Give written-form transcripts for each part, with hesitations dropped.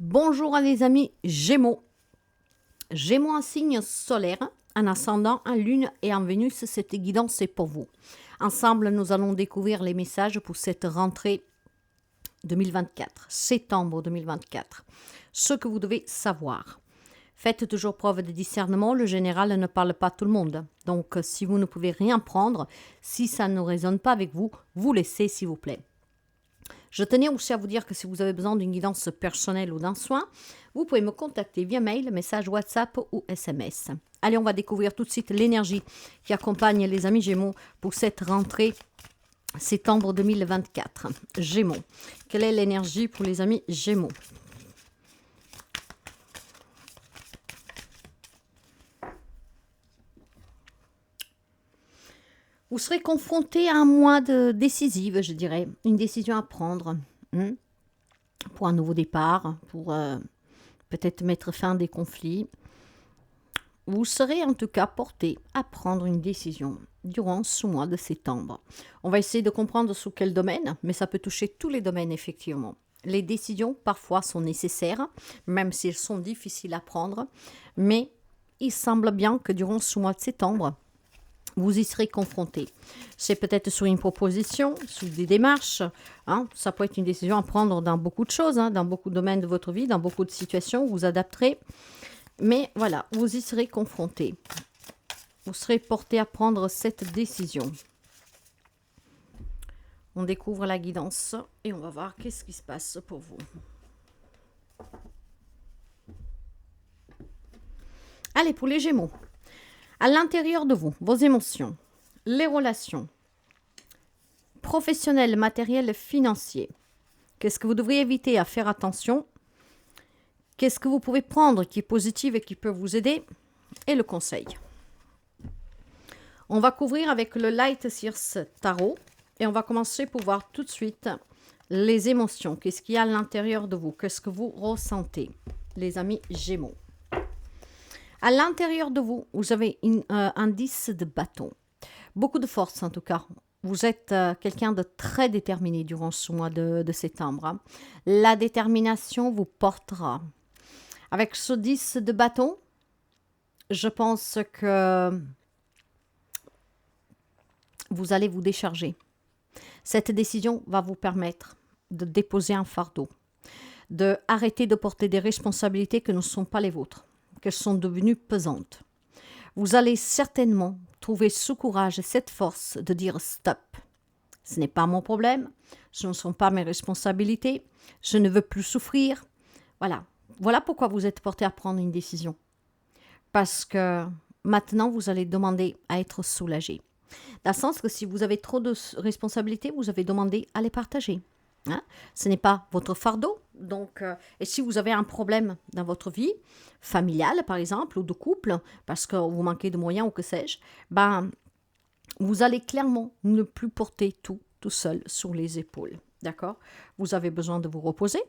Bonjour à les amis Gémeaux. Gémeaux en signe solaire, en ascendant, en lune et en Vénus, cette guidance est pour vous. Ensemble, nous allons découvrir les messages pour cette rentrée 2024, septembre 2024. Ce que vous devez savoir. Faites toujours preuve de discernement, le général ne parle pas à tout le monde. Donc, si vous ne pouvez rien prendre, si ça ne résonne pas avec vous, vous laissez s'il vous plaît. Je tenais aussi à vous dire que si vous avez besoin d'une guidance personnelle ou d'un soin, vous pouvez me contacter via mail, message WhatsApp ou SMS. Allez, on va découvrir tout de suite l'énergie qui accompagne les amis Gémeaux pour cette rentrée septembre 2024. Gémeaux. Quelle est l'énergie pour les amis Gémeaux? Vous serez confronté à un mois décisif, je dirais. Une décision à prendre pour un nouveau départ, pour peut-être mettre fin à des conflits. Vous serez en tout cas porté à prendre une décision durant ce mois de septembre. On va essayer de comprendre sous quel domaine, mais ça peut toucher tous les domaines effectivement. Les décisions parfois sont nécessaires, même si elles sont difficiles à prendre, mais il semble bien que durant ce mois de septembre, vous y serez confronté. C'est peut-être sur une proposition, sur des démarches. Ça peut être une décision à prendre dans beaucoup de choses, dans beaucoup de domaines de votre vie, dans beaucoup de situations. Vous adapterez. Mais voilà, vous y serez confronté. Vous serez porté à prendre cette décision. On découvre la guidance et on va voir qu'est-ce qui se passe pour vous. Allez, pour les Gémeaux. À l'intérieur de vous, vos émotions, les relations, professionnelles, matérielles, financières. Qu'est-ce que vous devriez éviter à faire attention? Qu'est-ce que vous pouvez prendre qui est positif et qui peut vous aider? Et le conseil. On va couvrir avec le Light Seers Tarot et on va commencer pour voir tout de suite les émotions. Qu'est-ce qu'il y a à l'intérieur de vous? Qu'est-ce que vous ressentez, les amis Gémeaux? À l'intérieur de vous, vous avez un 10 de bâton. Beaucoup de force en tout cas. Vous êtes quelqu'un de très déterminé durant ce mois de septembre. La détermination vous portera. Avec ce 10 de bâton, je pense que vous allez vous décharger. Cette décision va vous permettre de déposer un fardeau, de arrêter de porter des responsabilités qui ne sont pas les vôtres, qu'elles sont devenues pesantes. Vous allez certainement trouver ce courage et cette force de dire stop. Ce n'est pas mon problème, ce ne sont pas mes responsabilités, je ne veux plus souffrir. Voilà pourquoi vous êtes porté à prendre une décision. Parce que maintenant, vous allez demander à être soulagé. Dans le sens que si vous avez trop de responsabilités, vous avez demandé à les partager. Ce n'est pas votre fardeau. Donc, et si vous avez un problème dans votre vie familiale, par exemple, ou de couple, parce que vous manquez de moyens ou que sais-je, vous allez clairement ne plus porter tout seul sur les épaules. D'accord? Vous avez besoin de vous reposer,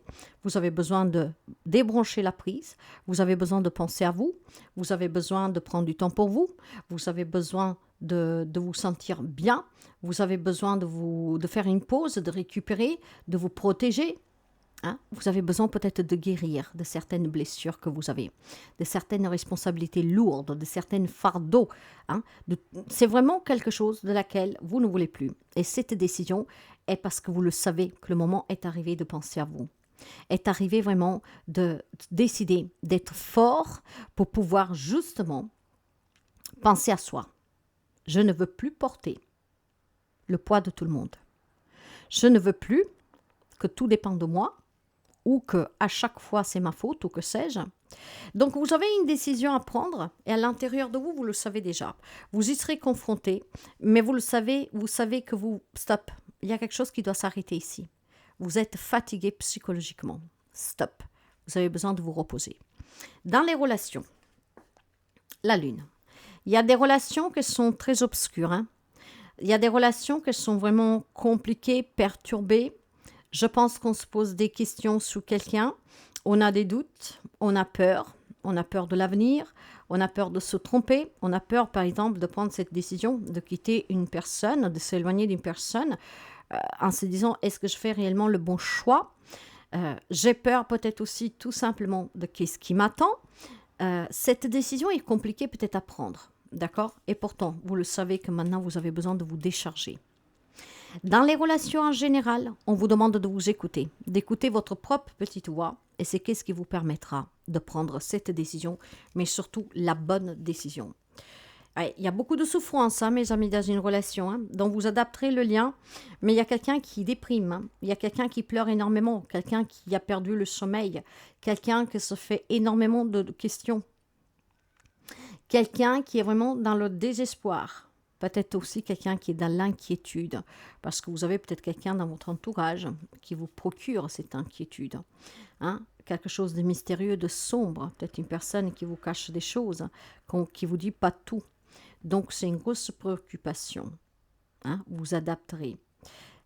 vous avez besoin de débrancher la prise, vous avez besoin de penser à vous, vous avez besoin de prendre du temps pour vous, vous avez besoin de vous sentir bien, vous avez besoin de faire une pause, de récupérer, de vous protéger. Vous avez besoin peut-être de guérir de certaines blessures que vous avez, de certaines responsabilités lourdes, de certains fardeaux. C'est vraiment quelque chose de laquelle vous ne voulez plus. Et cette décision est parce que vous le savez que le moment est arrivé de penser à vous. Est arrivé vraiment de décider d'être fort pour pouvoir justement penser à soi. Je ne veux plus porter le poids de tout le monde. Je ne veux plus que tout dépend de moi ou que à chaque fois c'est ma faute ou que sais-je. Donc vous avez une décision à prendre et à l'intérieur de vous, vous le savez déjà. Vous y serez confronté, mais vous savez que stop, il y a quelque chose qui doit s'arrêter ici. Vous êtes fatigué psychologiquement. Stop. Vous avez besoin de vous reposer. Dans les relations, la lune. Il y a des relations qui sont très obscures. Il y a des relations qui sont vraiment compliquées, perturbées. Je pense qu'on se pose des questions sur quelqu'un. On a des doutes, on a peur de l'avenir, on a peur de se tromper, on a peur par exemple de prendre cette décision de quitter une personne, de s'éloigner d'une personne en se disant est-ce que je fais réellement le bon choix? J'ai peur peut-être aussi tout simplement de qu'est-ce qui m'attend. Cette décision est compliquée peut-être à prendre, d'accord? Et pourtant, vous le savez que maintenant, vous avez besoin de vous décharger. Dans les relations en général, on vous demande de vous écouter, d'écouter votre propre petite voix, et c'est qu'est-ce qui vous permettra de prendre cette décision, mais surtout la bonne décision. Ouais, il y a beaucoup de souffrance, hein, mes amis, dans une relation, hein, dont vous adapterez le lien, mais il y a quelqu'un qui déprime, hein, il y a quelqu'un qui pleure énormément, quelqu'un qui a perdu le sommeil, quelqu'un qui se fait énormément de questions, quelqu'un qui est vraiment dans le désespoir, peut-être aussi quelqu'un qui est dans l'inquiétude, parce que vous avez peut-être quelqu'un dans votre entourage qui vous procure cette inquiétude, hein, quelque chose de mystérieux, de sombre, peut-être une personne qui vous cache des choses, qui vous dit pas tout. Donc, c'est une grosse préoccupation. Hein, vous adapterez.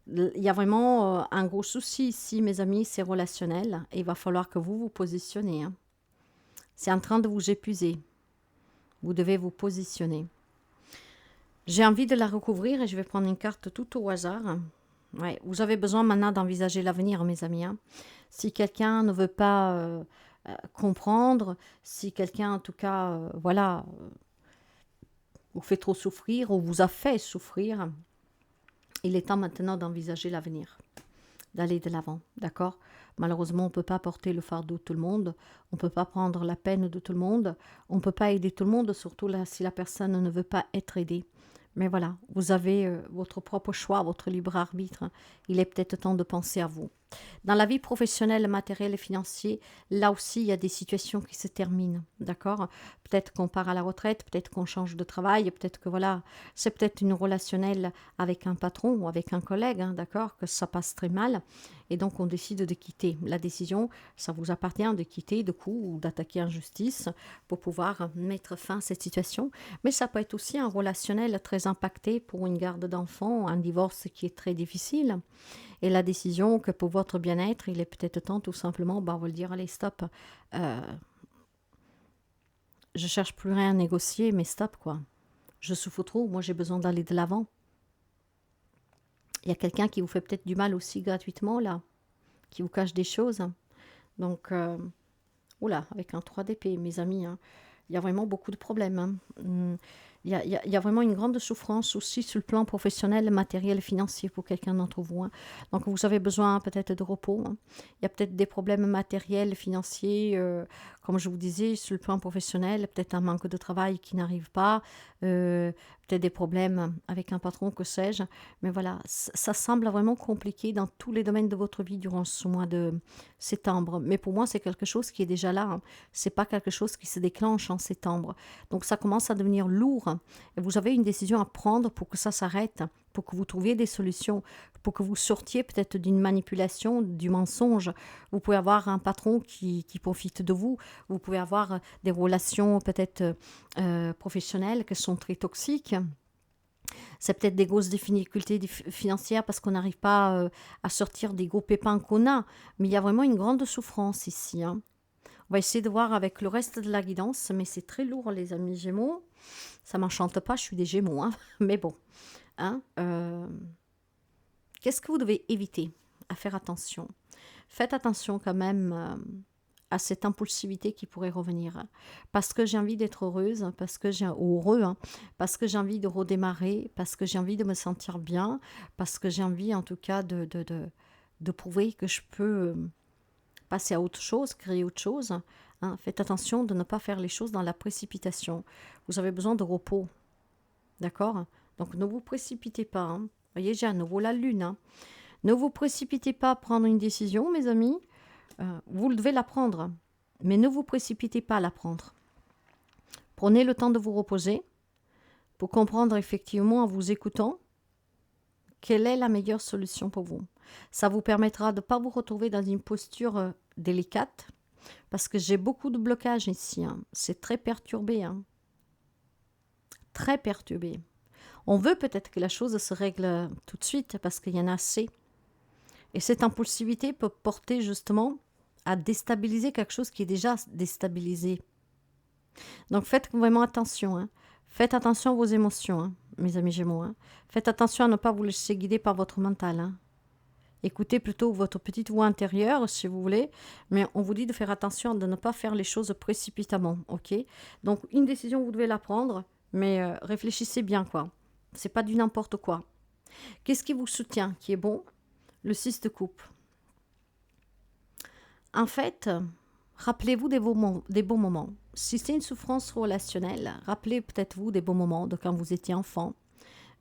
Il y a vraiment un gros souci ici, mes amis, c'est relationnel. Et il va falloir que vous vous positionnez. Hein. C'est en train de vous épuiser. Vous devez vous positionner. J'ai envie de la recouvrir et je vais prendre une carte tout au hasard. Ouais, vous avez besoin maintenant d'envisager l'avenir, mes amis. Hein. Si quelqu'un ne veut pas comprendre, si quelqu'un, en tout cas, voilà, vous fait trop souffrir ou vous a fait souffrir, il est temps maintenant d'envisager l'avenir, d'aller de l'avant, d'accord? Malheureusement, on ne peut pas porter le fardeau de tout le monde, on ne peut pas prendre la peine de tout le monde, on ne peut pas aider tout le monde, surtout là si la personne ne veut pas être aidée. Mais voilà, vous avez votre propre choix, votre libre arbitre. Il est peut-être temps de penser à vous. Dans la vie professionnelle, matérielle et financière, là aussi, il y a des situations qui se terminent, d'accord? Peut-être qu'on part à la retraite, peut-être qu'on change de travail, peut-être que voilà, c'est peut-être une relationnelle avec un patron ou avec un collègue, hein, d'accord? Que ça passe très mal. Et donc, on décide de quitter. La décision, ça vous appartient de quitter, de coup, ou d'attaquer en justice pour pouvoir mettre fin à cette situation. Mais ça peut être aussi un relationnel très impacté pour une garde d'enfants, un divorce qui est très difficile. Et la décision que pour votre bien-être, il est peut-être temps tout simplement, on va le dire, allez, stop. Je cherche plus rien à négocier, mais stop, quoi. Je souffre trop, moi j'ai besoin d'aller de l'avant. Il y a quelqu'un qui vous fait peut-être du mal aussi gratuitement, là, qui vous cache des choses. Donc, oula, avec un 3 d'épée, mes amis, hein, il y a vraiment beaucoup de problèmes. Hein. Il y a vraiment une grande souffrance aussi sur le plan professionnel, matériel, financier pour quelqu'un d'entre vous. Hein. Donc, vous avez besoin peut-être de repos. Hein. Il y a peut-être des problèmes matériels, financiers, comme je vous disais, sur le plan professionnel, peut-être un manque de travail qui n'arrive pas, peut-être des problèmes avec un patron, que sais-je. Mais voilà, ça semble vraiment compliqué dans tous les domaines de votre vie durant ce mois de septembre. Mais pour moi, c'est quelque chose qui est déjà là. Hein. C'est pas quelque chose qui se déclenche en septembre. Donc, ça commence à devenir lourd. Et vous avez une décision à prendre pour que ça s'arrête, pour que vous trouviez des solutions, pour que vous sortiez peut-être d'une manipulation, du mensonge. Vous pouvez avoir un patron qui profite de vous. Vous pouvez avoir des relations peut-être professionnelles qui sont très toxiques. C'est peut-être des grosses difficultés financières parce qu'on n'arrive pas à sortir des gros pépins qu'on a. Mais il y a vraiment une grande souffrance ici. Hein. On va essayer de voir avec le reste de la guidance, mais c'est très lourd, les amis Gémeaux. Ça m'enchante pas, je suis des Gémeaux, hein. Mais bon. Hein, qu'est-ce que vous devez éviter à faire attention? Faites attention quand même à cette impulsivité qui pourrait revenir. Parce que j'ai envie d'être heureuse, parce que j'ai heureux, hein, parce que j'ai envie de redémarrer, parce que j'ai envie de me sentir bien, parce que j'ai envie en tout cas de prouver que je peux passer à autre chose, créer autre chose. Hein. Faites attention de ne pas faire les choses dans la précipitation. Vous avez besoin de repos. D'accord? Donc ne vous précipitez pas. Hein. Vous voyez, j'ai à nouveau la lune. Hein. Ne vous précipitez pas à prendre une décision, mes amis. Vous devez la prendre. Mais ne vous précipitez pas à la prendre. Prenez le temps de vous reposer pour comprendre effectivement en vous écoutant quelle est la meilleure solution pour vous. Ça vous permettra de ne pas vous retrouver dans une posture délicate parce que j'ai beaucoup de blocages ici. Hein. C'est très perturbé. Hein. Très perturbé. On veut peut-être que la chose se règle tout de suite parce qu'il y en a assez. Et cette impulsivité peut porter justement à déstabiliser quelque chose qui est déjà déstabilisé. Donc faites vraiment attention. Hein. Faites attention à vos émotions, hein, mes amis Gémeaux. Hein. Faites attention à ne pas vous laisser guider par votre mental. Hein. Écoutez plutôt votre petite voix intérieure, si vous voulez, mais on vous dit de faire attention de ne pas faire les choses précipitamment, ok? Donc, une décision, vous devez la prendre, mais réfléchissez bien, quoi. C'est pas du n'importe quoi. Qu'est-ce qui vous soutient, qui est bon? Le 6 de coupe. En fait, rappelez-vous des bons moments. Si c'est une souffrance relationnelle, rappelez peut-être vous des bons moments de quand vous étiez enfant,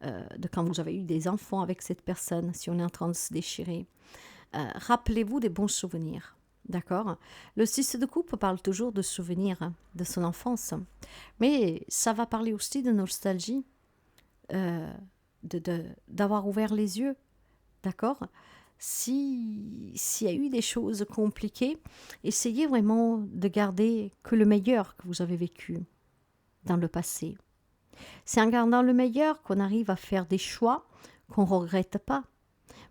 de quand vous avez eu des enfants avec cette personne, si on est en train de se déchirer. Rappelez-vous des bons souvenirs. D'accord? Le 6 de coupe parle toujours de souvenirs de son enfance, mais ça va parler aussi de nostalgie, d'avoir ouvert les yeux. D'accord? S'il y a eu des choses compliquées, essayez vraiment de garder que le meilleur que vous avez vécu dans le passé. C'est en gardant le meilleur qu'on arrive à faire des choix qu'on ne regrette pas.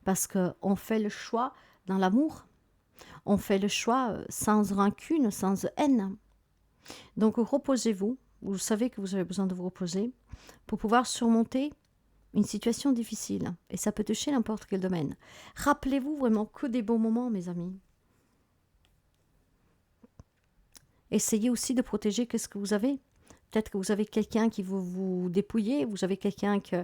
Parce qu'on fait le choix dans l'amour. On fait le choix sans rancune, sans haine. Donc reposez-vous. Vous savez que vous avez besoin de vous reposer pour pouvoir surmonter une situation difficile. Et ça peut toucher n'importe quel domaine. Rappelez-vous vraiment que des bons moments, mes amis. Essayez aussi de protéger ce que vous avez. Peut-être que vous avez quelqu'un qui veut vous dépouiller, vous avez quelqu'un qui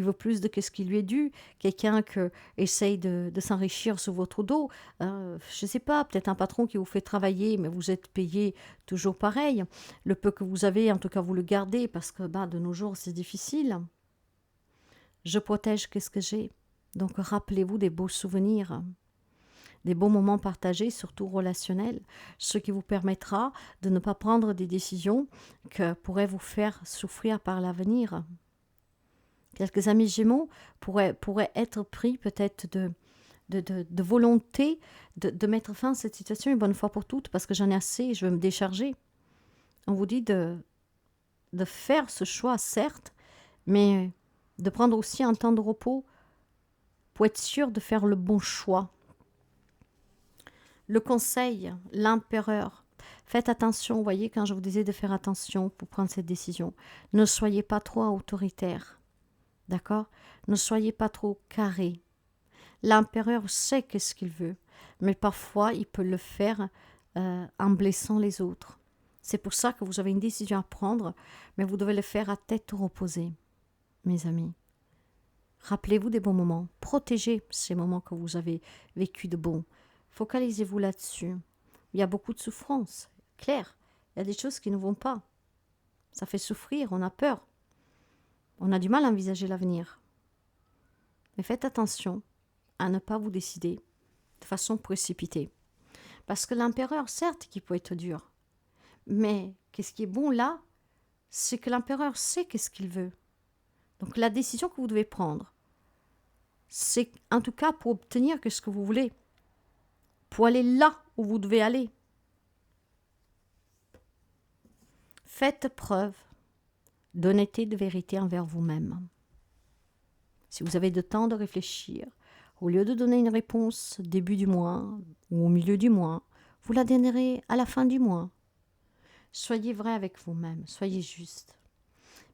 veut plus de ce qui lui est dû, quelqu'un qui essaye de s'enrichir sur votre dos. Je ne sais pas, peut-être un patron qui vous fait travailler, mais vous êtes payé toujours pareil. Le peu que vous avez, en tout cas, vous le gardez parce que de nos jours, c'est difficile. Je protège ce que j'ai. Donc, rappelez-vous des beaux souvenirs, des bons moments partagés, surtout relationnels, ce qui vous permettra de ne pas prendre des décisions qui pourraient vous faire souffrir par l'avenir. Quelques amis Gémeaux pourraient être pris peut-être de volonté de mettre fin à cette situation une bonne fois pour toutes, parce que j'en ai assez et je veux me décharger. On vous dit de faire ce choix, certes, mais de prendre aussi un temps de repos pour être sûr de faire le bon choix. Le conseil, l'empereur. Faites attention, vous voyez, quand je vous disais de faire attention pour prendre cette décision. Ne soyez pas trop autoritaire. D'accord? Ne soyez pas trop carré. L'empereur sait qu'est-ce qu'il veut, mais parfois il peut le faire en blessant les autres. C'est pour ça que vous avez une décision à prendre, mais vous devez le faire à tête reposée, mes amis. Rappelez-vous des bons moments. Protégez ces moments que vous avez vécu de bons. Focalisez-vous là-dessus. Il y a beaucoup de souffrance, clair. Il y a des choses qui ne vont pas. Ça fait souffrir, on a peur. On a du mal à envisager l'avenir. Mais faites attention à ne pas vous décider de façon précipitée. Parce que l'empereur, certes, qui peut être dur. Mais qu'est-ce qui est bon là, c'est que l'empereur sait qu'est-ce qu'il veut. Donc la décision que vous devez prendre, c'est en tout cas pour obtenir ce que vous voulez. Pour aller là où vous devez aller. Faites preuve d'honnêteté, de vérité envers vous-même. Si vous avez le temps de réfléchir, au lieu de donner une réponse au début du mois ou au milieu du mois, vous la donnerez à la fin du mois. Soyez vrai avec vous-même, soyez juste.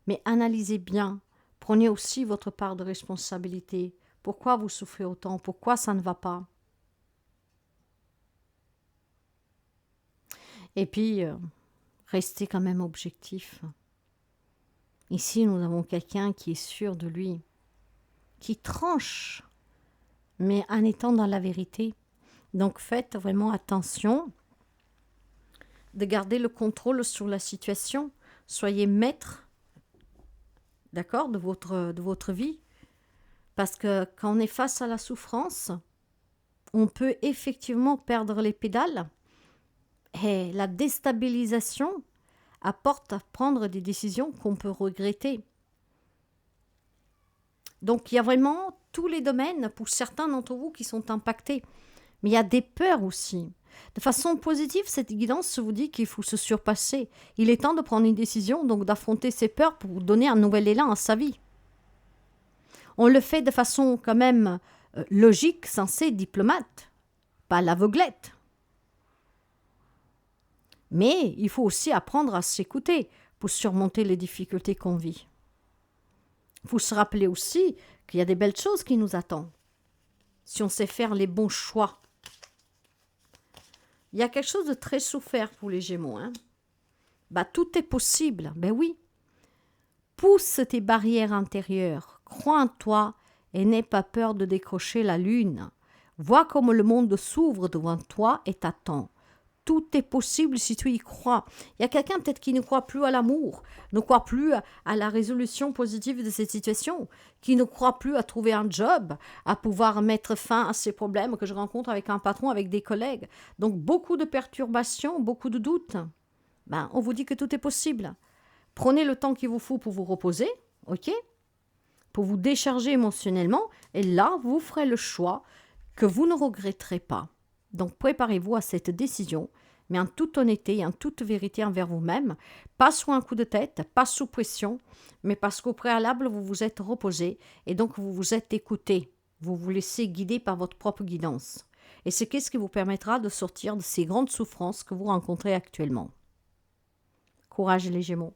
Mais analysez bien, prenez aussi votre part de responsabilité. Pourquoi vous souffrez autant? Pourquoi ça ne va pas? Et puis, restez quand même objectif. Ici, nous avons quelqu'un qui est sûr de lui, qui tranche, mais en étant dans la vérité. Donc, faites vraiment attention de garder le contrôle sur la situation. Soyez maître, d'accord, de votre vie. Parce que quand on est face à la souffrance, on peut effectivement perdre les pédales. Et la déstabilisation apporte à prendre des décisions qu'on peut regretter. Donc, il y a vraiment tous les domaines, pour certains d'entre vous, qui sont impactés. Mais il y a des peurs aussi. De façon positive, cette guidance vous dit qu'il faut se surpasser. Il est temps de prendre une décision, donc d'affronter ses peurs pour donner un nouvel élan à sa vie. On le fait de façon quand même logique, sensée, diplomate, pas à l'aveuglette. Mais il faut aussi apprendre à s'écouter pour surmonter les difficultés qu'on vit. Il faut se rappeler aussi qu'il y a des belles choses qui nous attendent. si on sait faire les bons choix. Il y a quelque chose de très souffert pour les Gémeaux. Hein. Bah, tout est possible. Ben oui. Pousse tes barrières intérieures. Crois en toi et n'aie pas peur de décrocher la lune. Vois comme le monde s'ouvre devant toi et t'attend. Tout est possible si tu y crois. Il y a quelqu'un peut-être qui ne croit plus à l'amour, ne croit plus à la résolution positive de cette situation, qui ne croit plus à trouver un job, à pouvoir mettre fin à ces problèmes que je rencontre avec un patron, avec des collègues. Donc beaucoup de perturbations, beaucoup de doutes. Ben, on vous dit que tout est possible. Prenez le temps qu'il vous faut pour vous reposer, ok? Pour vous décharger émotionnellement, et là, vous ferez le choix que vous ne regretterez pas. Donc, préparez-vous à cette décision, mais en toute honnêteté et en toute vérité envers vous-même, pas sous un coup de tête, pas sous pression, mais parce qu'au préalable, vous vous êtes reposé et donc vous vous êtes écouté. Vous vous laissez guider par votre propre guidance. Et c'est ce qui vous permettra de sortir de ces grandes souffrances que vous rencontrez actuellement. Courage les Gémeaux.